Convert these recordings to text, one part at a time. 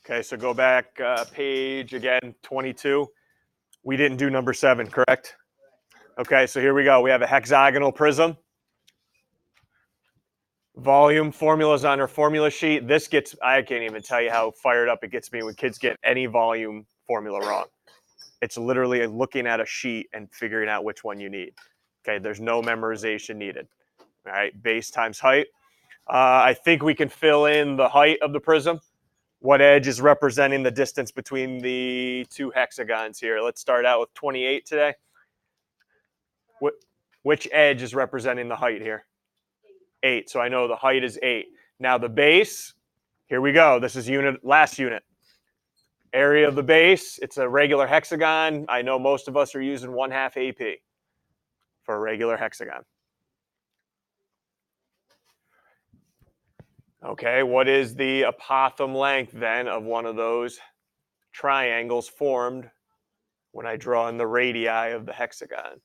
Okay, so go back page again, 22. We didn't do number 7, correct? Okay, so here we go. We have a hexagonal prism. Volume formulas on our formula sheet. This gets, I can't even tell you how fired up it gets me when kids get any volume formula wrong. It's literally looking at a sheet and figuring out which one you need. Okay, there's no memorization needed. All right, base times height. I think we can fill in the height of the prism. What edge is representing the distance between the two hexagons here? Let's start out with 28 today. Which edge is representing the height here? 8. So I know the height is 8. Now the base, here we go. This is last unit. Area of the base, it's a regular hexagon. I know most of us are using 1/2 AP for a regular hexagon. Okay, what is the apothem length then of one of those triangles formed when I draw in the radii of the hexagon?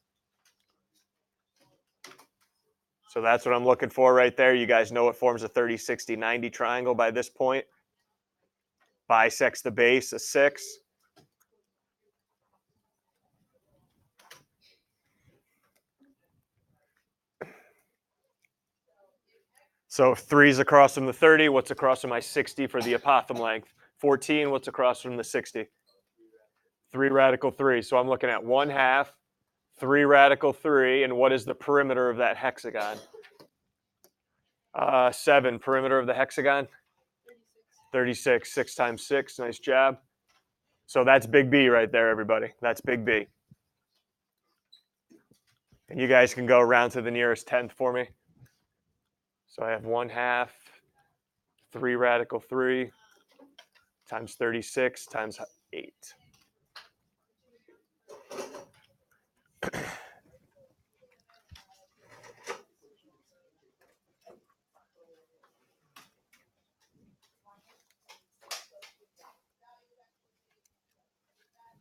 So that's what I'm looking for right there. You guys know it forms a 30, 60, 90 triangle by this point. Bisects the base, a 6. So if 3 is across from the 30, what's across from my 60 for the apothem length? 14, what's across from the 60? 3 radical 3. So I'm looking at 1/2, 3 radical 3, and what is the perimeter of that hexagon? 7, perimeter of the hexagon? 36, 6 times 6, nice job. So that's big B right there, everybody. That's big B. And you guys can go around to the nearest 10th for me. So I have 1/2, 3 radical 3 times 36 times 8.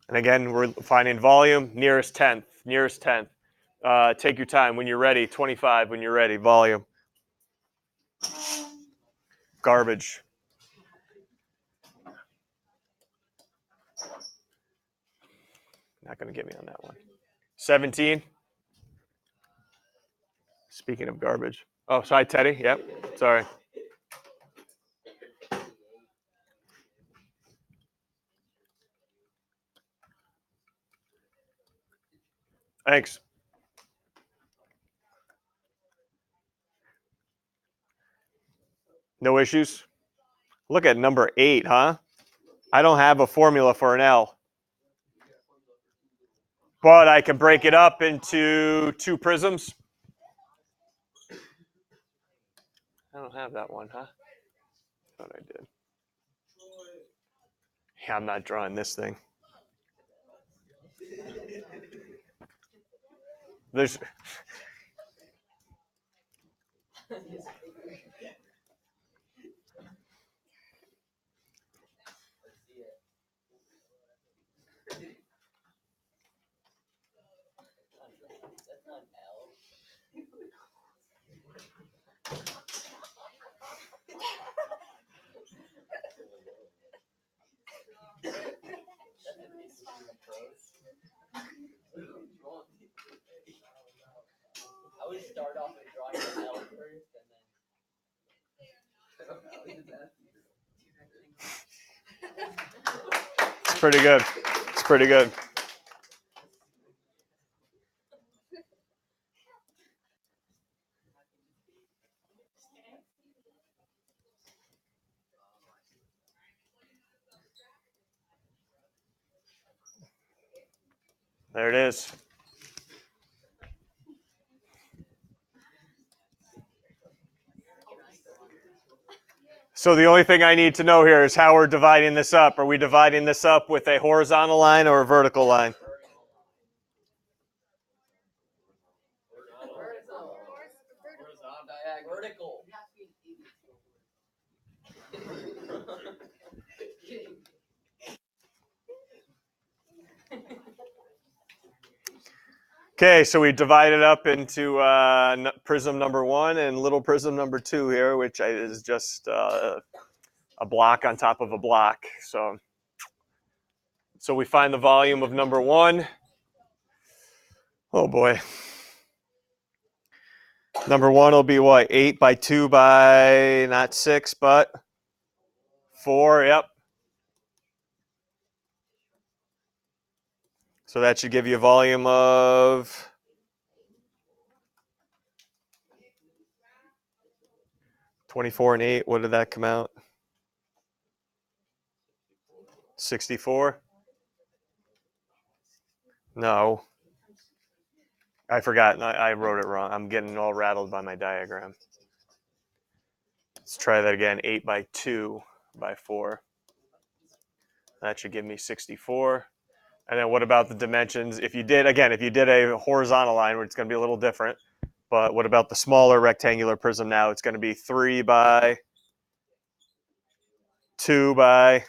And again, we're finding volume, nearest 10th, nearest 10th. Take your time when you're ready, 25 when you're ready, volume. Garbage. Not going to get me on that one. 17. Speaking of garbage. Oh, sorry, Teddy. Yep, sorry. Thanks. No issues? Look at number 8, huh? I don't have a formula for an L. But I can break it up into 2 prisms. I don't have that one, huh? Thought I did. Yeah, I'm not drawing this thing. There's... I would start off with drawing an L first and then. It's pretty good. It's pretty good. There it is. So the only thing I need to know here is how we're dividing this up. Are we dividing this up with a horizontal line or a vertical line? Vertical. Okay, so we divided up into prism number 1 and little prism number 2 here, which is just a block on top of a block. So we find the volume of number 1. Oh boy. Number 1 will be what? 8 by 2 by not 6, but 4. Yep. So that should give you a volume of 24 and 8. What did that come out? 64? No. I forgot. I wrote it wrong. I'm getting all rattled by my diagram. Let's try that again. 8 by 2 by 4. That should give me 64. And then what about the dimensions? If you did a horizontal line, where it's going to be a little different. But what about the smaller rectangular prism now? It's going to be 3 by 2 by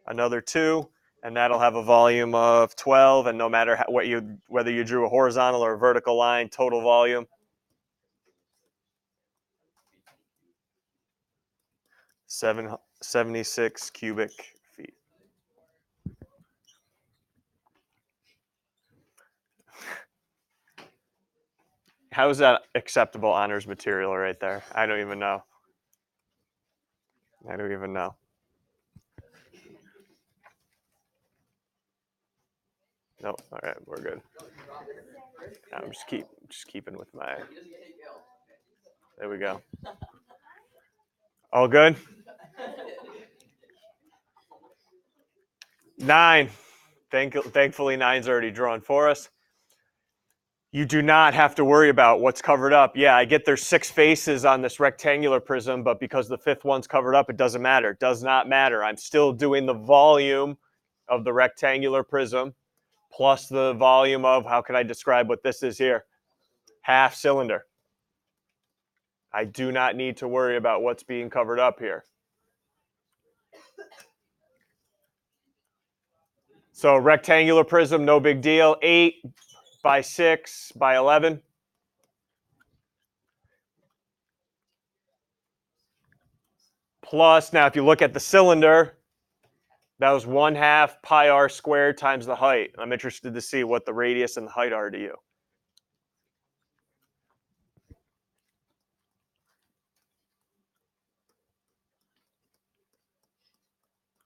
another 2. And that'll have a volume of 12. And no matter whether you drew a horizontal or a vertical line, total volume 76 cubic feet. How is that acceptable honors material right there? I don't even know. Nope. All right, we're good. I'm just keeping with my. There we go. All good? 9. Thankfully, 9's already drawn for us. You do not have to worry about what's covered up. Yeah, I get there's 6 faces on this rectangular prism, but because the 5th one's covered up, it doesn't matter. It does not matter. I'm still doing the volume of the rectangular prism plus the volume of, how can I describe what this is here? Half cylinder. I do not need to worry about what's being covered up here. So rectangular prism, no big deal. 8 by 6 by 11. Plus, now if you look at the cylinder, that was 1/2 pi r squared times the height. I'm interested to see what the radius and the height are to you.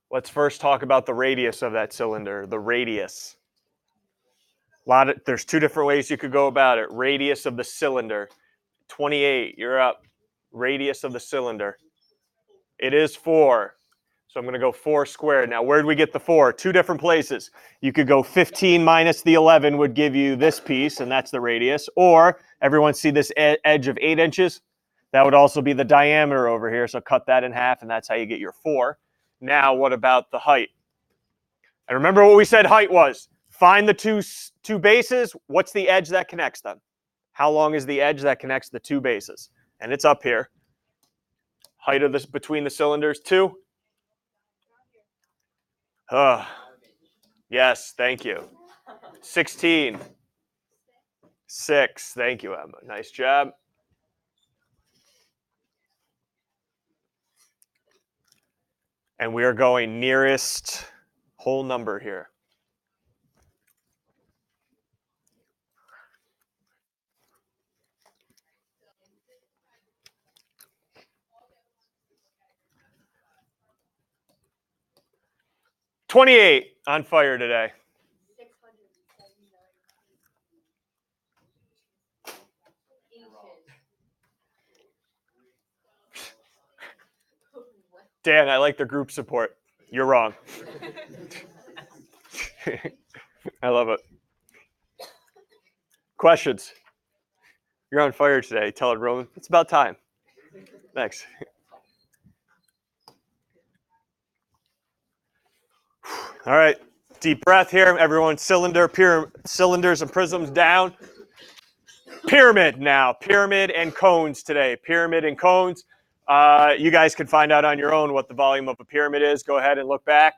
Let's first talk about the radius of that cylinder, the radius. There's 2 different ways you could go about it. Radius of the cylinder. 28, you're up. Radius of the cylinder. It is 4. So I'm going to go 4 squared. Now, where did we get the 4? 2 different places. You could go 15 minus the 11 would give you this piece, and that's the radius. Or, everyone see this edge of 8 inches? That would also be the diameter over here. So cut that in half, and that's how you get your 4. Now, what about the height? And remember what we said height was. Find the two bases. What's the edge that connects them? How long is the edge that connects the 2 bases? And it's up here. Height of this between the cylinders, 2. Yes, thank you. 16. 6. Thank you, Emma. Nice job. And we are going nearest whole number here. $28 on fire today. Dan, I like the group support. You're wrong. I love it. Questions? You're on fire today. Tell it, Roman. It's about time. Thanks. All right. Deep breath here. Everyone, cylinders and prisms down. Pyramid now. Pyramid and cones today. Pyramid and cones. You guys can find out on your own what the volume of a pyramid is. Go ahead and look back.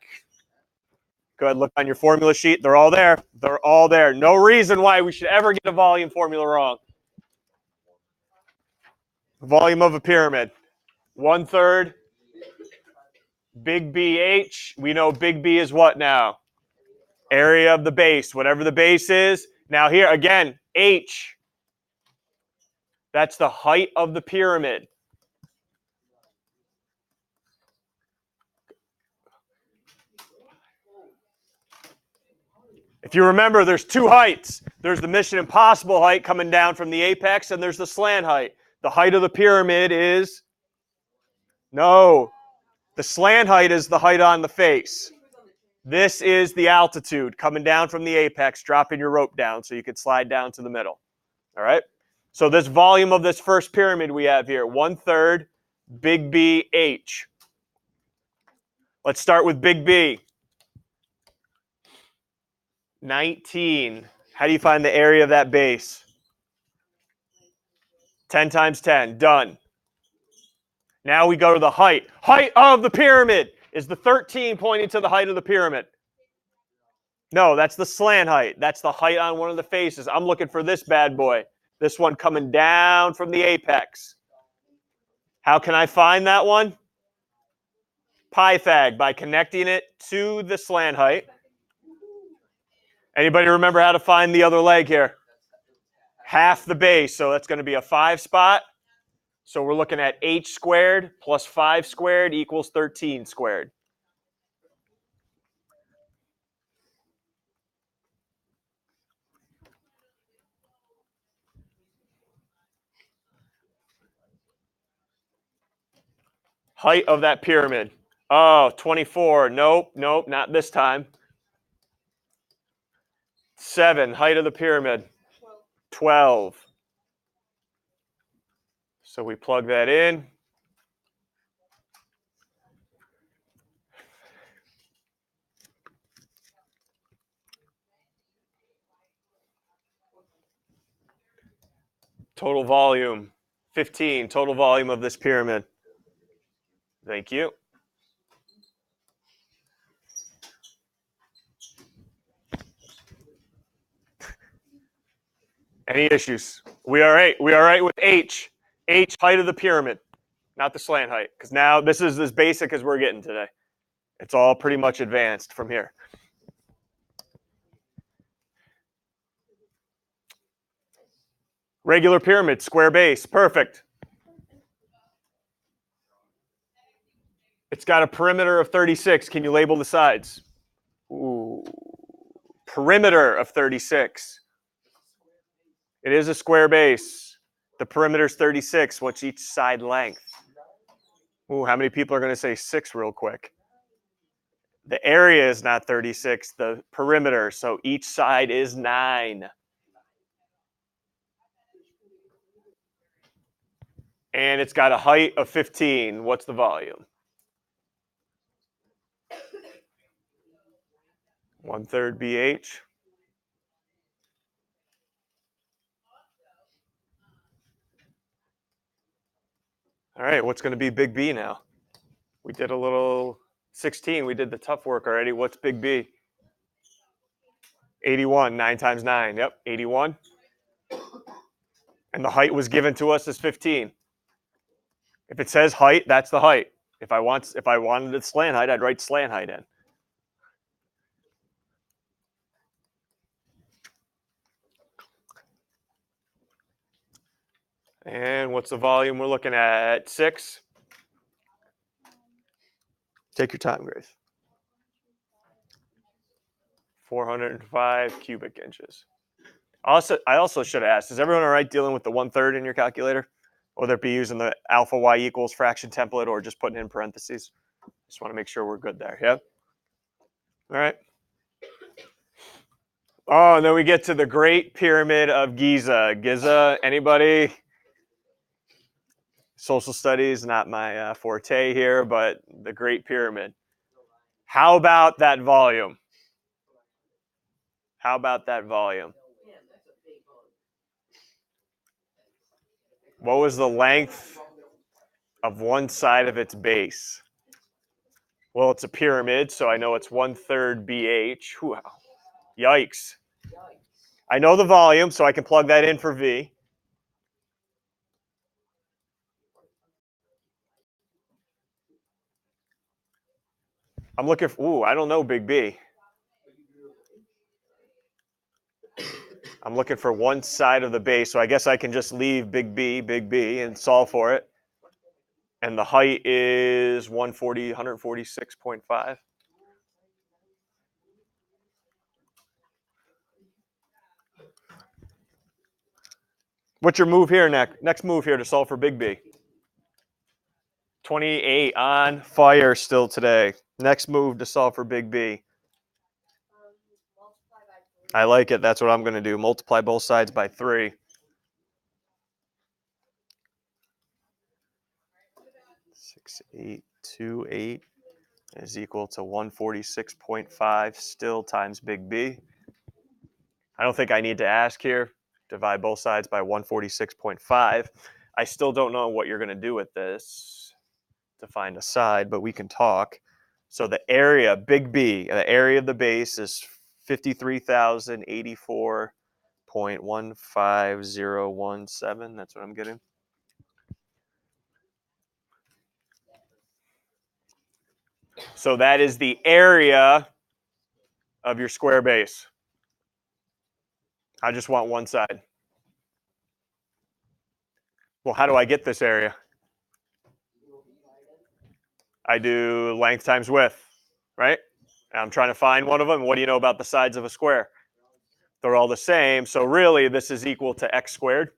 Go ahead and look on your formula sheet. They're all there. They're all there. No reason why we should ever get a volume formula wrong. Volume of a pyramid. 1/3 Big BH, we know big B is what now? Area of the base, whatever the base is. Now here, again, H. That's the height of the pyramid. If you remember, there's two heights. There's the Mission Impossible height coming down from the apex, and there's the slant height. The height of the pyramid is... No. The slant height is the height on the face. This is the altitude coming down from the apex, dropping your rope down so you can slide down to the middle. All right? So this volume of this first pyramid we have here, 1/3 big B H. Let's start with big B. 19. How do you find the area of that base? 10 times 10. Done. Now we go to the height. Height of the pyramid. Is the 13 pointing to the height of the pyramid? No, that's the slant height. That's the height on one of the faces. I'm looking for this bad boy. This one coming down from the apex. How can I find that one? Pythag, by connecting it to the slant height. Anybody remember how to find the other leg here? Half the base, so that's going to be a 5 spot. So we're looking at h squared plus 5 squared equals 13 squared. Height of that pyramid. Oh, 24. Nope, nope, not this time. 7. Height of the pyramid. 12. So we plug that in. Total volume, 15. Total volume of this pyramid. Thank you. Any issues? We all right? We all right with H? H, height of the pyramid, not the slant height, because now this is as basic as we're getting today. It's all pretty much advanced from here. Regular pyramid, square base, perfect. It's got a perimeter of 36. Can you label the sides? Ooh, perimeter of 36. It is a square base. The perimeter is 36. What's each side length? Ooh, how many people are going to say 6 real quick? The area is not 36, the perimeter. So each side is 9. And it's got a height of 15. What's the volume? 1/3 BH. All right, what's going to be big B now? We did a little 16. We did the tough work already. What's big B? 81. 9 times 9. Yep, 81. And the height was given to us as 15. If it says height, that's the height. If I wanted the slant height, I'd write slant height in. And what's the volume we're looking at? 6. Take your time, Grace. 405 cubic inches. I also should have asked, is everyone all right dealing with the 1/3 in your calculator? Whether it be using the alpha y equals fraction template or just putting in parentheses? Just want to make sure we're good there. Yep. All right. Oh, and then we get to the Great Pyramid of Giza. Giza, anybody? Social studies, not my forte here, but the Great Pyramid. How about that volume? How about that volume? What was the length of one side of its base? Well, it's a pyramid, so I know it's 1/3 BH. Wow. Yikes. I know the volume, so I can plug that in for V. I'm looking for, ooh, I don't know, Big B. I'm looking for one side of the base, so I guess I can just leave Big B, and solve for it. And the height is 146.5. What's your move here, next move here to solve for Big B? 28 on fire still today. Next move to solve for Big B. I like it. That's what I'm going to do. Multiply both sides by 3. 6828 is equal to 146.5 still times Big B. I don't think I need to ask here. Divide both sides by 146.5. I still don't know what you're going to do with this to find a side, but we can talk. So the area, Big B, the area of the base is 53,084.15017. That's what I'm getting. So that is the area of your square base. I just want one side. Well, how do I get this area? I do length times width, right? I'm trying to find one of them. What do you know about the sides of a square? They're all the same. So really, this is equal to x squared.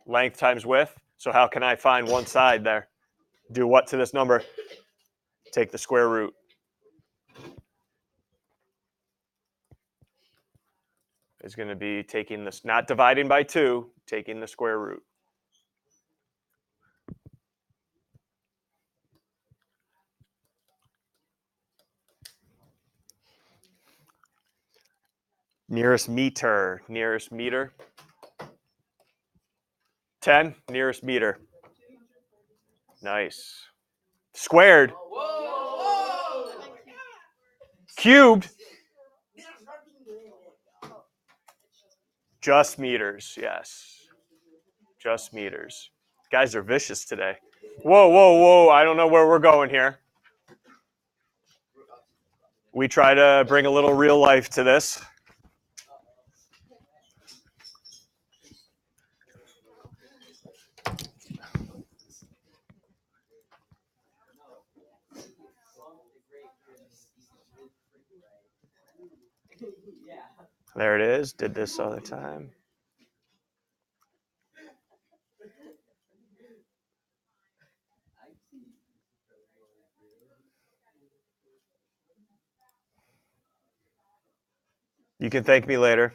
Length times width. So how can I find one side there? Do what to this number? Take the square root. Is going to be taking this, not dividing by 2, taking the square root. Nearest meter. 10, nearest meter. Nice. Squared. Cubed. Just meters, yes. Just meters. Guys are vicious today. Whoa. I don't know where we're going here. We try to bring a little real life to this. There it is. Did this all the time. You can thank me later.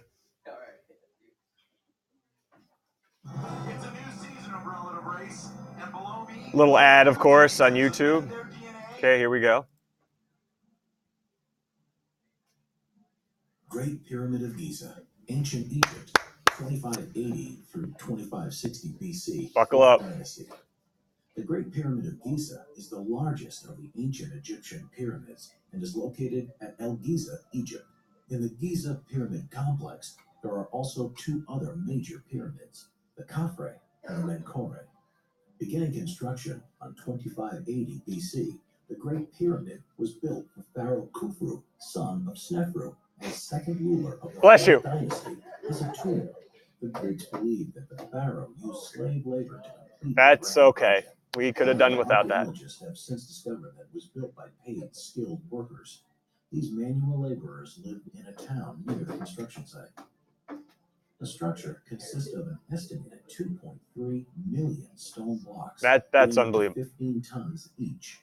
Little ad, of course, on YouTube. Okay, here we go. Great Pyramid of Giza, ancient Egypt, 2580 through 2560 BC. Buckle up. Dynasty. The Great Pyramid of Giza is the largest of the ancient Egyptian pyramids and is located at El Giza, Egypt. In the Giza Pyramid Complex, there are also 2 other major pyramids, the Khafre and the Menkore. Beginning construction on 2580 BC, the Great Pyramid was built for Pharaoh Khufu, son of Snefru, as second ruler of the Fourth Dynasty, as a tomb. The Greeks believed that the pharaoh used slave labor to complete. That's okay. We could have done without that. Archaeologists have since discovered that it was built by paid, skilled workers. These manual laborers lived in a town near the construction site. The structure consists of an estimated 2.3 million stone blocks. That's unbelievable. 15 tons each.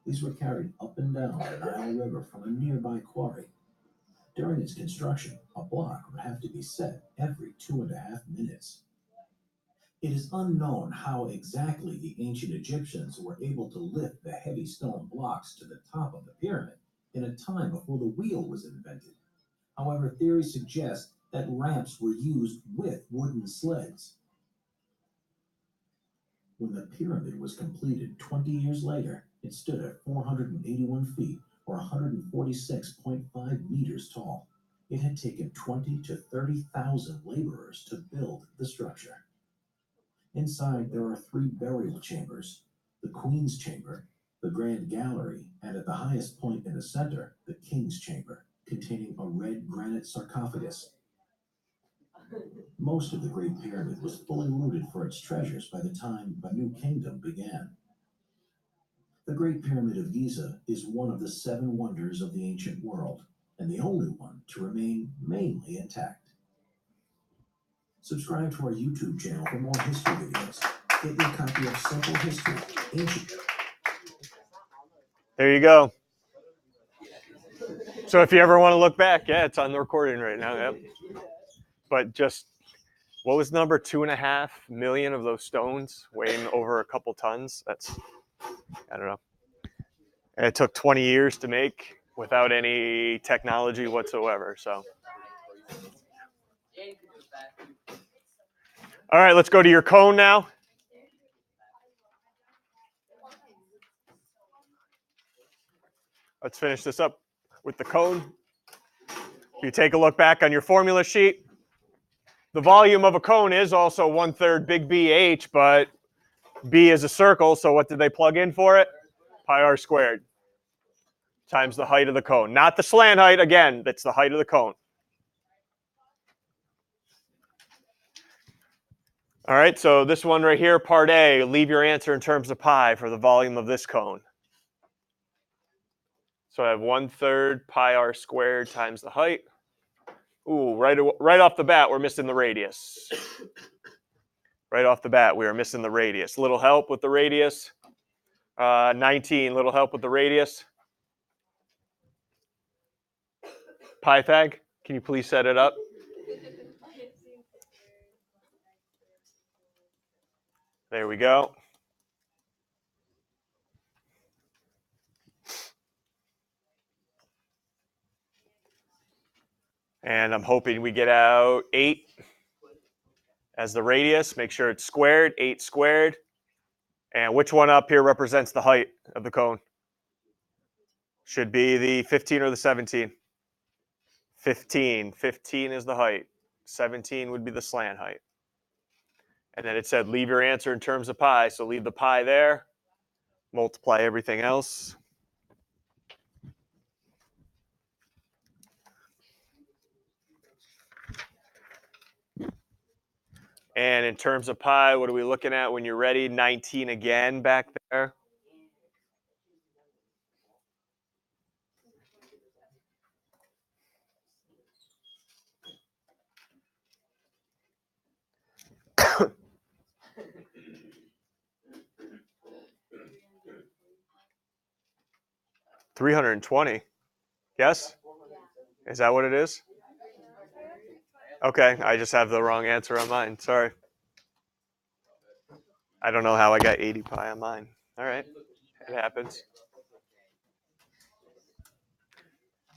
These were carried up and down the Nile River from a nearby quarry. During its construction, a block would have to be set every 2.5 minutes. It is unknown how exactly the ancient Egyptians were able to lift the heavy stone blocks to the top of the pyramid in a time before the wheel was invented. However, theories suggest that ramps were used with wooden sleds. When the pyramid was completed 20 years later, it stood at 481 feet or 146.5 meters tall. It had taken 20 to 30,000 laborers to build the structure. Inside, there are 3 burial chambers: the Queen's Chamber, the Grand Gallery, and at the highest point in the center, the King's Chamber, containing a red granite sarcophagus. Most of the Great Pyramid was fully looted for its treasures by the time a new kingdom began. The Great Pyramid of Giza is one of the 7 wonders of the ancient world, and the only one to remain mainly intact. Subscribe to our YouTube channel for more history videos. Get your copy of Simple History, Ancient. There you go. So if you ever want to look back, yeah, it's on the recording right now. Yep. But just, what was the number? 2.5 million of those stones weighing over a couple tons. That's, I don't know. And it took 20 years to make without any technology whatsoever. So, all right, let's go to your cone now. Let's finish this up with the cone. If you take a look back on your formula sheet, the volume of a cone is also 1/3 big BH, but B is a circle, so what did they plug in for it? Pi r squared times the height of the cone. Not the slant height, again, that's the height of the cone. All right, so this one right here, part A, leave your answer in terms of pi for the volume of this cone. So I have 1/3 pi r squared times the height. Ooh, right off the bat, we're missing the radius. Right off the bat, we are missing the radius. Little help with the radius. 19, little help with the radius. Pythag, can you please set it up? There we go. And I'm hoping we get out 8 as the radius. Make sure it's squared, 8 squared. And which one up here represents the height of the cone? Should be the 15 or the 17? 15. 15 is the height. 17 would be the slant height. And then it said leave your answer in terms of pi. So leave the pi there. Multiply everything else. And in terms of pi, what are we looking at when you're ready? 19 again back there. $320. Yes? Is that what it is? Okay, I just have the wrong answer on mine. Sorry. I don't know how I got 80 pi on mine. All right, it happens.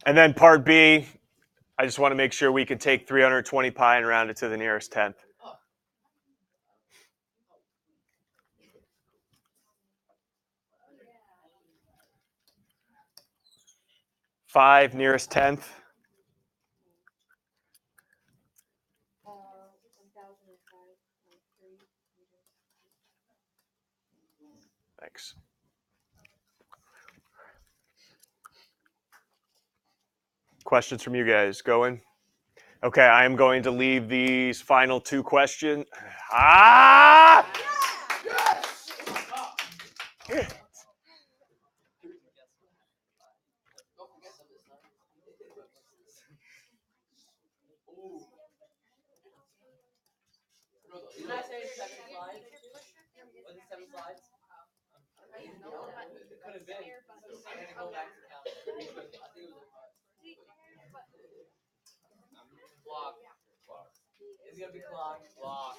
And then part B, I just want to make sure we can take 320 pi and round it to the nearest tenth. 5 nearest tenth. Thanks. Questions from you guys? Going? Okay, I am going to leave these final 2 questions. Ah! Yes! Did I say 7 slides? Was it 7 slides? It could have been. I had to go back to count. I think it was clock. It's gonna be clock. Clock.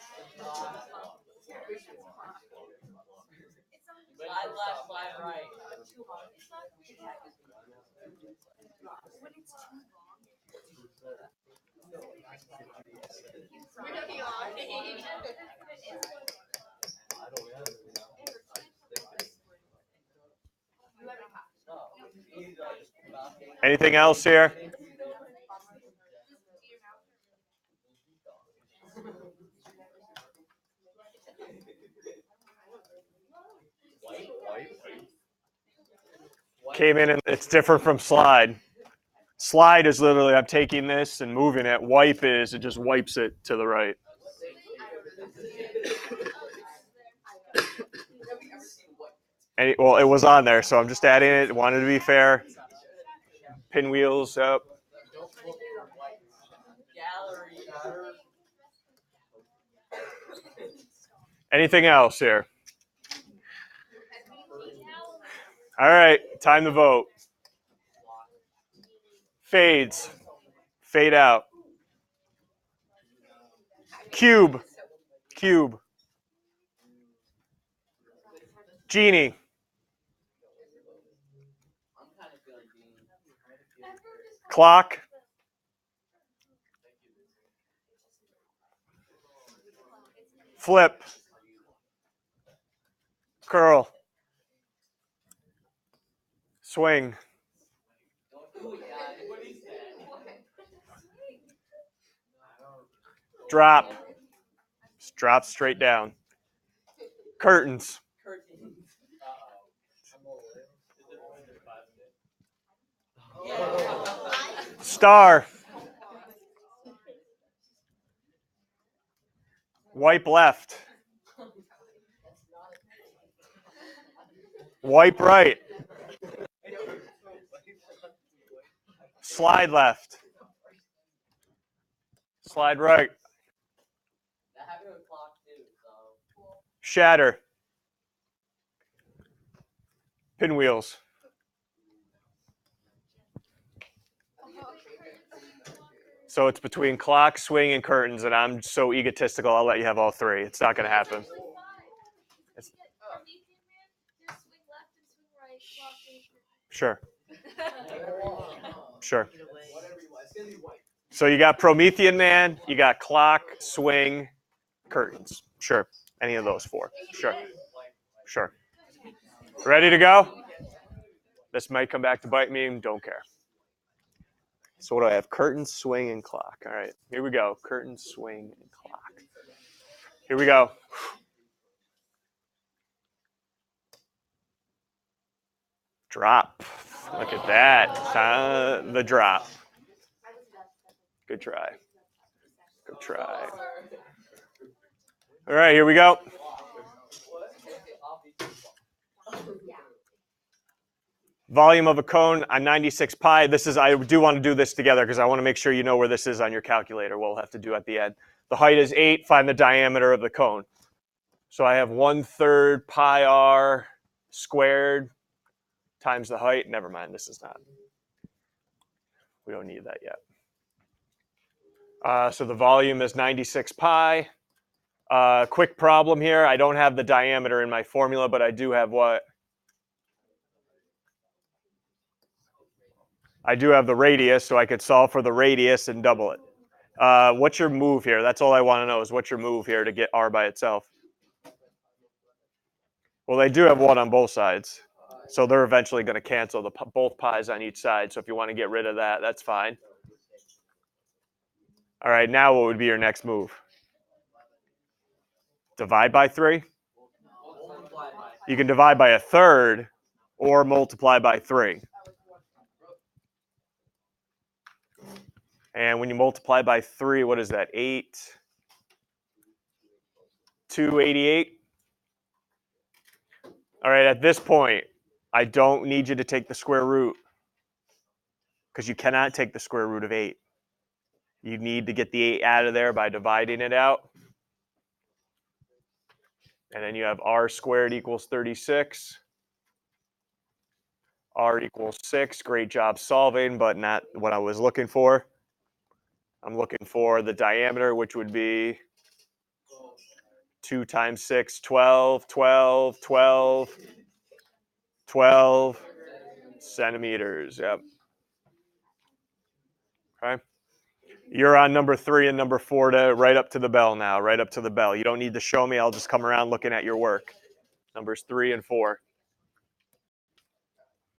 I last slide right. Anything else here? Came in and it's different from slide. Slide is literally I'm taking this and moving it. Wipe is it just wipes it to the right. And well, it was on there, so I'm just adding it. Wanted to be fair. Pinwheels up. Anything else here? All right, time to vote. Fades. Fade out. Cube. Cube. Genie. Clock. Flip. Curl. Swing. Drop. Just drop straight down. Curtains. Star. Wipe left. Wipe right. Slide left. Slide right. Shatter. Pinwheels. So it's between clock, swing, and curtains, and I'm so egotistical, I'll let you have all three. It's not going to happen. Sure. Sure. So you got Promethean Man, you got clock, swing, curtains. Sure. Any of those four. Sure. Sure. Ready to go? This might come back to bite me. Don't care. So what do I have? Curtain, swing, and clock. All right. Here we go. Curtain, swing, and clock. Here we go. Drop. Look at that. The drop. Good try. Good try. All right, here we go. Volume of a cone on 96 pi. This is, I do want to do this together because I want to make sure you know where this is on your calculator. We'll have to do at the end. The height is 8. Find the diameter of the cone. So I have 1/3 pi r squared times the height. Never mind, this is not. We don't need that yet. So the volume is 96 pi. Quick problem here. I don't have the diameter in my formula, but I do have what? I do have the radius, so I could solve for the radius and double it. What's your move here? That's all I want to know is what's your move here to get r by itself? Well, they do have 1 on both sides. So they're eventually going to cancel both pi's on each side. So if you want to get rid of that, that's fine. All right, now what would be your next move? Divide by 3? You can divide by 1/3 or multiply by 3. And when you multiply by 3, what is that? 8, 288. All right, at this point, I don't need you to take the square root because you cannot take the square root of 8. You need to get the 8 out of there by dividing it out. And then you have r squared equals 36. R equals 6. Great job solving, but not what I was looking for. I'm looking for the diameter, which would be 2 times 6, 12, 12, 12, 12 centimeters. Yep. Okay. You're on number 3 and number 4 to right up to the bell now, right up to the bell. You don't need to show me. I'll just come around looking at your work. Numbers 3 and 4.